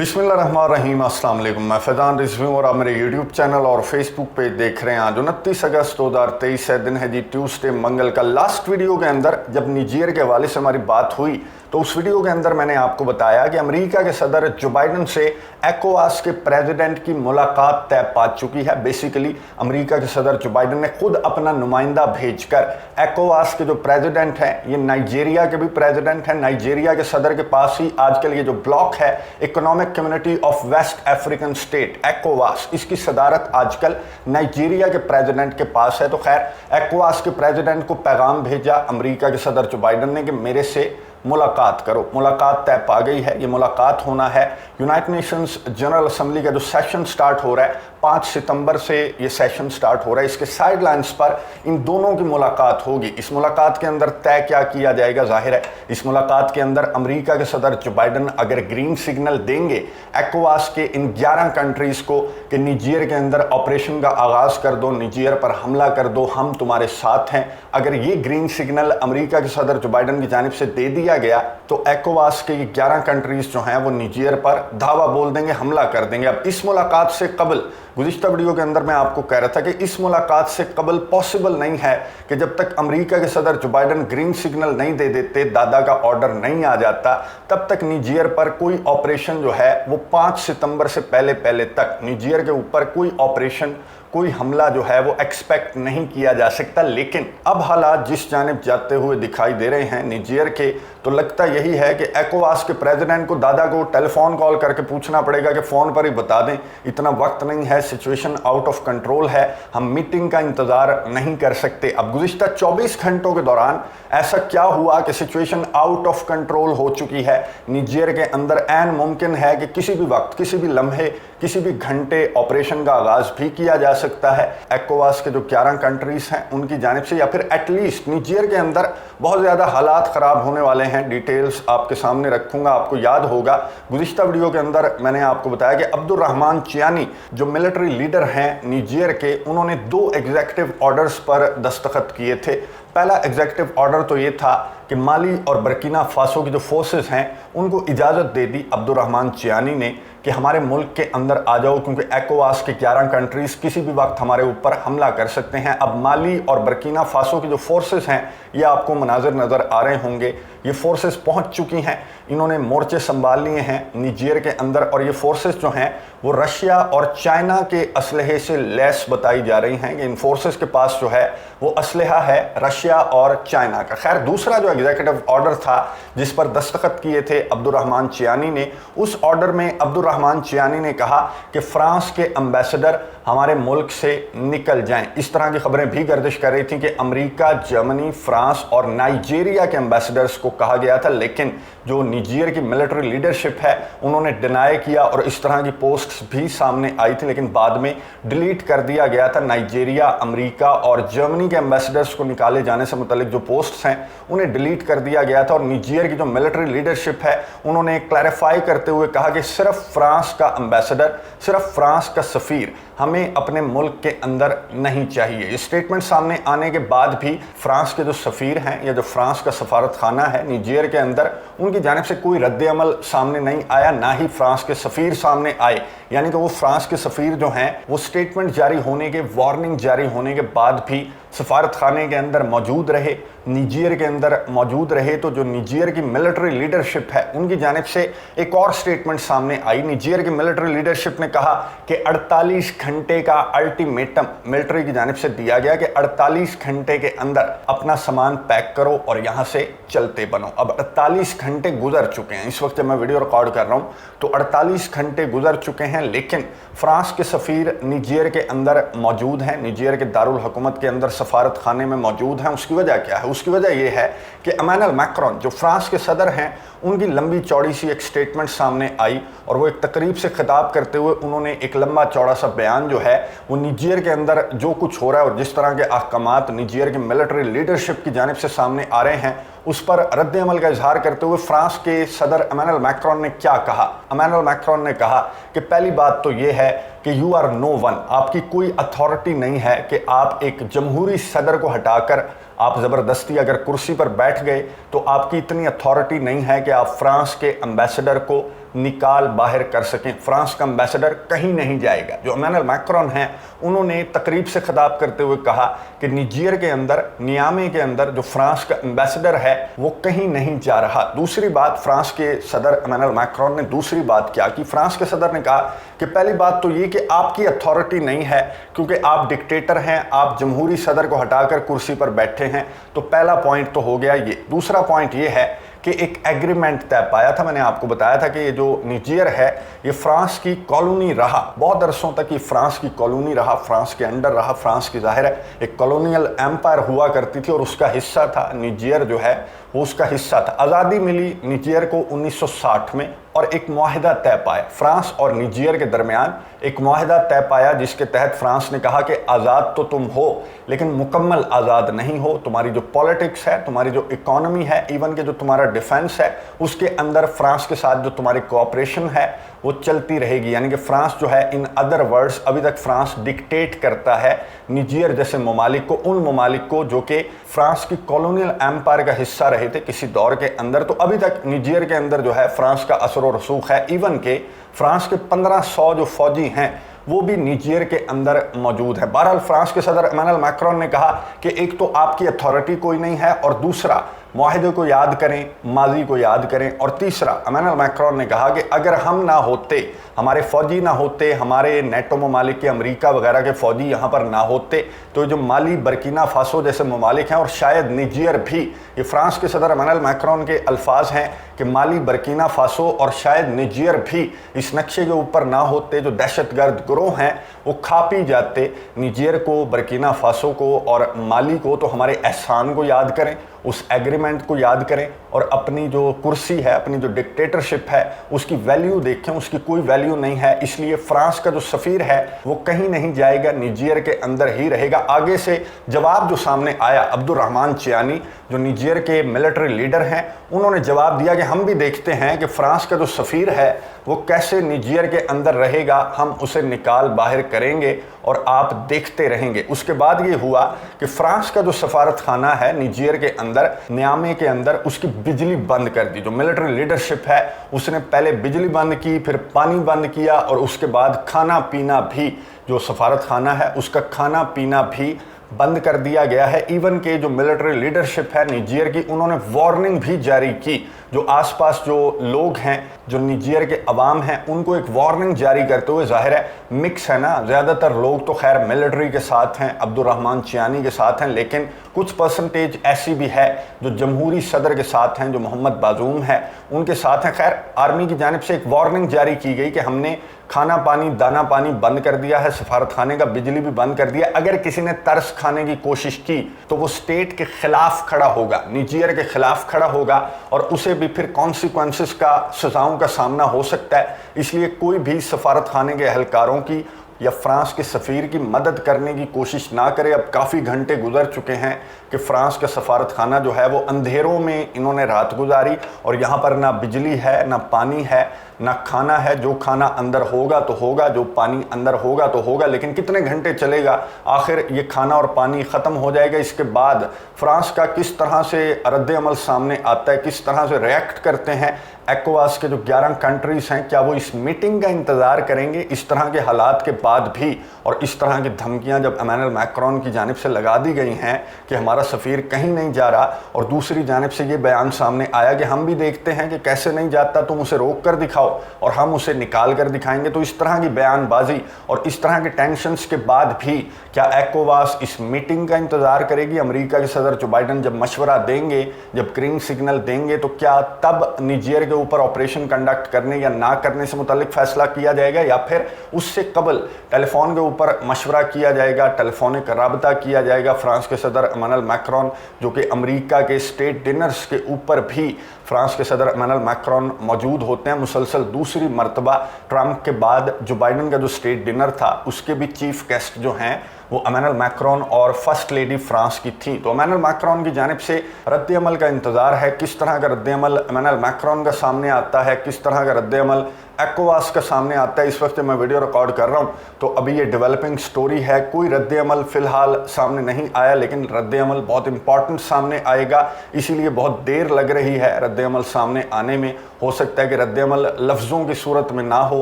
बिस्मिल्लाहिर्रहमानिर्रहीम, अस्सलाम वालेकुम। मैं फैज़ान रिजवी और आप मेरे यूट्यूब चैनल और फेसबुक पेज देख रहे हैं। आज 29 अगस्त 2023 है, दिन है जी ट्यूसडे, मंगल का। लास्ट वीडियो के अंदर जब निजेर के हवाले से हमारी बात हुई तो उस वीडियो के अंदर मैंने आपको बताया कि अमेरिका के सदर जो बाइडन से ECOWAS के प्रेसिडेंट की मुलाकात तय पा चुकी है। बेसिकली अमेरिका के सदर जो बाइडन ने खुद अपना नुमाइंदा भेजकर ECOWAS के जो प्रेसिडेंट हैं, ये नाइजीरिया के भी प्रेसिडेंट हैं, नाइजीरिया के सदर के पास ही आजकल ये जो ब्लॉक है economic community of west African state ECOWAS, इसकी सदारत आजकल नाइजीरिया के प्रेसिडेंट के पास है। तो खैर ECOWAS के प्रेसिडेंट को पैगाम भेजा अमेरिका के सदर जो बाइडन ने कि मेरे से मुलाकात करो। मुलाकात तय पा गई है। ये मुलाकात होना है यूनाइटेड नेशंस जनरल असेंबली का जो सेशन स्टार्ट हो रहा है 5 सितंबर से ये सेशन स्टार्ट हो रहा है। इसके साइडलाइंस पर इन दोनों की मुलाकात होगी। इस मुलाकात के अंदर तय क्या किया जाएगा, जाहिर है इस मुलाकात के अंदर अमेरिका के सदर जो बाइडन अगर ग्रीन सिग्नल देंगे ECOWAS के इन 11 कंट्रीज को कि निजेर के अंदर ऑपरेशन का आगाज कर दो, निजेर पर हमला कर दो, हम तुम्हारे साथ हैं, अगर ये ग्रीन सिग्नल अमेरिका के सदर जो बाइडन की जानिब से दे दिया गया तो ECOWAS के 11 कंट्रीज जो हैं वो निजेर पर धावा बोल देंगे, हमला कर देंगे। अब इस मुलाकात से कबल, गुज़िश्ता वीडियो के अंदर मैं आपको कह रहा था कि इस मुलाकात से कबल पॉसिबल नहीं है कि जब तक अमेरिका के सदर जो बाइडन ग्रीन सिग्नल नहीं दे देते, दादा का ऑर्डर नहीं आ जाता, तब तक निजेर पर कोई ऑपरेशन जो है वो 5 सितंबर से पहले तक निजेर के ऊपर कोई ऑपरेशन, कोई हमला जो है वो एक्सपेक्ट नहीं किया जा सकता। लेकिन अब हालात जिस जानिब जाते हुए दिखाई दे रहे हैं निजेर के, तो लगता यही है कि ECOWAS के प्रेसिडेंट को दादा को टेलीफोन कॉल करके पूछना पड़ेगा कि फ़ोन पर ही बता दें, इतना वक्त नहीं है, सिचुएशन आउट ऑफ कंट्रोल है, हम मीटिंग का इंतज़ार नहीं कर सकते। अब गुज़िश्ता 24 घंटों के दौरान ऐसा क्या हुआ कि सिचुएशन आउट ऑफ कंट्रोल हो चुकी है निजेर के अंदर। ऐन मुमकिन है कि किसी भी वक्त, किसी भी लम्हे, किसी भी घंटे ऑपरेशन का आगाज़ भी किया जा सकता है ECOWAS के जो 11 कंट्रीज हैं उनकी जानिब से, या फिर एटलीस्ट निजेर के अंदर बहुत ज़्यादा हालात ख़राब होने वाले हैं। डिटेल्स आपके सामने रखूंगा। आपको याद होगा गुज़िश्ता वीडियो के अंदर मैंने आपको बताया कि अब्दुर्रहमान चियानी जो मिलिट्री लीडर हैं निजेर के, उन्होंने 2 एग्जीक्यूटिव ऑर्डर्स पर दस्तखत किए थे। पहला एग्जीक्यूटिव ऑर्डर तो ये था कि माली और बर्किना फासो की जो फोर्सेस हैं उनको इजाज़त दे दी अब्दुर्रहमान चियानी ने कि हमारे मुल्क के अंदर आ जाओ, क्योंकि ECOWAS के 11 कंट्रीज़ किसी भी वक्त हमारे ऊपर हमला कर सकते हैं। अब माली और बर्किना फासो की जो फोर्सेस हैं ये आपको मनाज़र नज़र आ रहे होंगे, ये फोर्सेस पहुंच चुकी हैं, इन्होंने मोर्चे संभाल लिए हैं निजेर के अंदर, और ये फोर्सेस जो हैं वो रशिया और चाइना के असलहे से लैस बताई जा रही हैं कि इन फोर्सेस के पास जो है वो असलहा है रशिया और चाइना का। खैर, दूसरा जो एग्जीक्यूटिव ऑर्डर था जिस पर दस्तखत किए थे अब्दुर्रहमान चियानी ने, उस ऑर्डर में अब्दुर्रहमान चियानी ने कहा कि फ्रांस के एम्बेसडर हमारे मुल्क से निकल जाएं। इस तरह की खबरें भी गर्दिश कर रही थी कि अमेरिका, जर्मनी, फ्रांस और नाइजीरिया के एम्बेसडर्स को कहा गया था, लेकिन जो निजेर की मिलिट्री लीडरशिप है उन्होंने डिनाई किया और इस तरह की पोस्ट्स भी सामने आई थी, लेकिन बाद में डिलीट कर दिया गया था। नाइजीरिया, अमेरिका और जर्मनी के एम्बेसडर्स को निकाले जाने से मुतल्लिक जो पोस्ट्स हैं उन्हें डिलीट कर दिया गया था, और निजेर की जो मिलिट्री लीडरशिप है उन्होंने क्लैरिफाई करते हुए कहा कि सिर्फ फ्रांस का एम्बेसडर, सिर्फ फ्रांस का सफ़ीर हमें अपने मुल्क के अंदर नहीं चाहिए। ये स्टेटमेंट सामने आने के बाद भी फ्रांस के जो सफ़ीर हैं या जो फ्रांस का सफारत खाना है निजेर के अंदर, उनकी जानिब से कोई रद्द अमल सामने नहीं आया, ना ही फ्रांस के सफ़ीर सामने आए। यानी कि वो फ्रांस के सफ़ीर जो हैं वो स्टेटमेंट जारी होने के, वार्निंग जारी होने के बाद भी सफारत खाने के अंदर मौजूद रहे, निजेर के अंदर मौजूद रहे। तो जो निजेर की मिलिट्री लीडरशिप है उनकी जानिब से एक और स्टेटमेंट सामने आई। निजेर की मिलिट्री लीडरशिप ने कहा कि 48 घंटे का अल्टीमेटम मिलिट्री की जानिब से दिया गया कि 48 घंटे के अंदर अपना सामान पैक करो और यहाँ से चलते बनो। अब 48 घंटे गुजर चुके हैं, इस वक्त जब मैं वीडियो रिकॉर्ड कर रहा हूँ तो 48 घंटे गुजर चुके हैं, लेकिन फ्रांस के सफ़ीर निजेर के अंदर मौजूद हैं, निजेर के दारुल हुकूमत के अंदर सफारत खाने में मौजूद हैं। उसकी वजह क्या है? उसकी वजह यह है कि इमैनुअल मैक्रोन जो फ्रांस के सदर हैं उनकी लंबी चौड़ी सी एक स्टेटमेंट सामने आई, और वो एक तकरीब से खिताब करते हुए उन्होंने एक लंबा चौड़ा सा बयान जो है वो निजेर के अंदर जो कुछ हो रहा है और जिस तरह के अहकामात निजेर की मिलिट्री लीडरशिप की जानिब से सामने आ रहे हैं उस पर रद्द अमल का इजहार करते हुए फ्रांस के सदर इमैनुअल मैक्रोन ने क्या कहा। इमैनुअल मैक्रोन ने कहा कि पहली बात तो ये है कि यू आर नो वन, आपकी कोई अथॉरिटी नहीं है कि आप एक जमहूरी सदर को हटाकर आप ज़बरदस्ती अगर कुर्सी पर बैठ गए तो आपकी इतनी अथॉरिटी नहीं है कि आप फ्रांस के एम्बेसडर को निकाल बाहर कर सकें। फ्रांस का एम्बेसडर कहीं नहीं जाएगा। जो इमैनुअल मैक्रोन हैं उन्होंने तकरीब से खिताब करते हुए कहा कि निजीर के अंदर, नियामे के अंदर जो फ्रांस का एम्बेसडर है वो कहीं नहीं जा रहा। दूसरी बात, फ्रांस के सदर इमैनुअल मैक्रोन ने दूसरी बात क्या की, फ्रांस के सदर ने कहा कि पहली बात तो ये कि आपकी अथॉरिटी नहीं है क्योंकि आप डिक्टेटर हैं, आप जमहूरी सदर को हटाकर कुर्सी पर बैठे हैं। तो पहला पॉइंट तो हो गया ये। दूसरा पॉइंट ये है कि एक एग्रीमेंट तय पाया था। मैंने आपको बताया था कि ये जो निजीर है ये फ्रांस की कॉलोनी रहा, बहुत अरसों तक ये फ्रांस की कॉलोनी रहा, फ्रांस के अंडर रहा। फ्रांस की जाहिर है एक कॉलोनियल एम्पायर हुआ करती थी और उसका हिस्सा था निजीर जो है वो उसका हिस्सा था। आज़ादी मिली निजीर को 1960 में और एक मुआहिदा तय पाया फ्रांस और निजीर के दरमियान। एक मुआहिदा तय पाया जिसके तहत फ्रांस ने कहा कि आज़ाद तो तुम हो लेकिन मुकम्मल आज़ाद नहीं हो। तुम्हारी जो पॉलिटिक्स है, तुम्हारी जो इकोनॉमी है, इवन के जो तुम्हारा डिफेंस है, उसके अंदर फ्रांस के साथ जो तुम्हारी कोऑपरेशन है वो चलती रहेगी। यानी कि फ्रांस जो है, इन अदर वर्ड्स, अभी तक फ्रांस डिक्टेट करता है निजीर जैसे ममालिक को, उन ममालिक को जो कि फ्रांस की कॉलोनियल एम्पायर का हिस्सा रहे थे किसी दौर के अंदर। तो अभी तक निजीर के अंदर जो है फ्रांस का असर और रसूख है। इवन के फ्रांस के 1500 जो फौजी हैं वो भी निजीर के अंदर मौजूद है। बहरहाल फ्रांस के सदर इमैनुअल मैक्रोन ने कहा कि एक तो आपकी अथॉरिटी कोई नहीं है और दूसरा मुआहिदे को याद करें, माजी को याद करें, और तीसरा इमैनुअल मैक्रोन ने कहा कि अगर हम ना होते, हमारे फौजी ना होते, हमारे नेटो ममालिक के अमेरिका वगैरह के फौजी यहाँ पर ना होते तो जो माली, बर्किना फासो जैसे ममालिक हैं और शायद निजीर भी, ये फ्रांस के सदर इमैनुअल मैक्रोन के अल्फाज हैं कि माली, बर्किना फासो और शायद निजीर भी इस नक्शे के ऊपर ना होते। जो दहशतगर्द गिरोह हैं वो खा पी जाते निजीर को, बर्किना फासो को और माली को। तो हमारे एहसान को याद करें, उस एग्रीमेंट को याद करें और अपनी जो कुर्सी है, अपनी जो डिक्टेटरशिप है उसकी वैल्यू देखें। उसकी कोई वैल्यू नहीं है, इसलिए फ्रांस का जो सफ़ीर है वो कहीं नहीं जाएगा, निजीर के अंदर ही रहेगा। आगे से जवाब जो सामने आया, अब्दुर्रहमान चियानी जो निजीर के मिलिट्री लीडर हैं उन्होंने जवाब दिया कि हम भी देखते हैं कि फ्रांस का जो सफ़ीर है वो कैसे निजीर के अंदर रहेगा, हम उसे निकाल बाहर करेंगे और आप देखते रहेंगे। उसके बाद ये हुआ कि फ्रांस का जो सफारत खाना है निजीर के अंदर, नियामे के अंदर, उसकी बिजली बंद कर दी। जो मिलिट्री लीडरशिप है उसने पहले बिजली बंद की, फिर पानी बंद किया और उसके बाद खाना पीना भी, जो सफारत खाना है उसका खाना पीना भी बंद कर दिया गया है। इवन के जो मिलिट्री लीडरशिप है निजीर की, उन्होंने वार्निंग भी जारी की। जो आसपास जो लोग हैं, जो निजीर के अवाम हैं, उनको एक वार्निंग जारी करते हुए, जाहिर है मिक्स है ना, ज़्यादातर लोग तो खैर मिलिट्री के साथ हैं, अब्दुर्रहमान चियानी के साथ हैं, लेकिन कुछ परसेंटेज ऐसी भी है जो जमहूरी सदर के साथ हैं, जो मोहम्मद बाजूम है उनके साथ हैं। खैर आर्मी की जानिब से एक वार्निंग जारी की गई कि हमने खाना पानी, दाना पानी बंद कर दिया है, सफारत खाने का बिजली भी बंद कर दिया। अगर किसी ने तरस खाने की कोशिश की तो वो स्टेट के खिलाफ खड़ा होगा, निजीर के खिलाफ खड़ा होगा और उसे भी फिर कॉन्सिक्वेंसेस का, सजाओं का सामना हो सकता है। इसलिए कोई भी सफारत खाने के अहलकारों की या फ्रांस के सफ़ीर की मदद करने की कोशिश ना करे। अब काफ़ी घंटे गुजर चुके हैं कि फ्रांस का सफारत खाना जो है वो अंधेरों में इन्होंने रात गुजारी और यहाँ पर ना बिजली है, ना पानी है, ना खाना है। जो खाना अंदर होगा तो होगा, जो पानी अंदर होगा तो होगा, लेकिन कितने घंटे चलेगा? आखिर ये खाना और पानी ख़त्म हो जाएगा। इसके बाद फ्रांस का किस तरह से रद्द अमल सामने आता है, किस तरह से रिएक्ट करते हैं ECOWAS के जो 11 कंट्रीज़ हैं, क्या वो इस मीटिंग का इंतज़ार करेंगे इस तरह के हालात के बाद भी? और इस तरह की धमकियां जब इमैनुअल मैक्रोन की जानिब से लगा दी गई हैं कि हमारा सफ़ीर कहीं नहीं जा रहा, और दूसरी जानिब से ये बयान सामने आया कि हम भी देखते हैं कि कैसे नहीं जाता, तुम उसे रोक कर दिखाओ और हम उसे निकाल कर दिखाएंगे। तो इस तरह की बयानबाजी और इस तरह के टेंशन्स के बाद भी क्या ECOWAS इस मीटिंग का इंतज़ार करेगी? अमेरिका के सदर जो बाइडन जब मशवरा देंगे, जब ग्रीन सिग्नल देंगे, तो क्या तब निजीर के ऊपर ऑपरेशन कंडक्ट करने या ना करने से मुतालिक फैसला किया जाएगा, या फिर उससे कबल टेलीफोन के ऊपर मशवरा किया जाएगा, टेलीफोनिक राबता किया जाएगा? फ्रांस के सदर इमैनुअल मैक्रोन जो कि अमेरिका के स्टेट डिनर्स के ऊपर भी फ्रांस के सदर इमैनुअल मैक्रोन मौजूद होते हैं मुसलसल। दूसरी मरतबा ट्रंप के बाद जो बाइडन का जो स्टेट डिनर था उसके भी चीफ गेस्ट जो हैं वो इमैनुअल मैक्रोन और फर्स्ट लेडी फ्रांस की थी। तो इमैनुअल मैक्रोन की जानिब से रद्द अमल का इंतज़ार है, किस तरह का रद्द अमल इमैनुअल मैक्रोन का सामने आता है, किस तरह का रद्द अमल ECOWAS का सामने आता है। इस वक्त मैं वीडियो रिकॉर्ड कर रहा हूँ तो अभी ये डेवलपिंग स्टोरी है, कोई रद्द अमल फ़िलहाल सामने नहीं आया, लेकिन रद्द अमल बहुत इंपॉर्टेंट सामने आएगा, इसीलिए बहुत देर लग रही है रद्द अमल सामने आने में। हो सकता है कि रद्द अमल लफ्ज़ों की सूरत में ना हो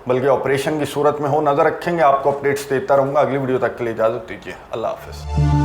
बल्कि ऑपरेशन की सूरत में हो। नज़र रखेंगे, आपको अपडेट्स देता रहूँगा। अगली वीडियो तक के लिए इजाज़त दीजिए। अल्लाह हाफ़िज़।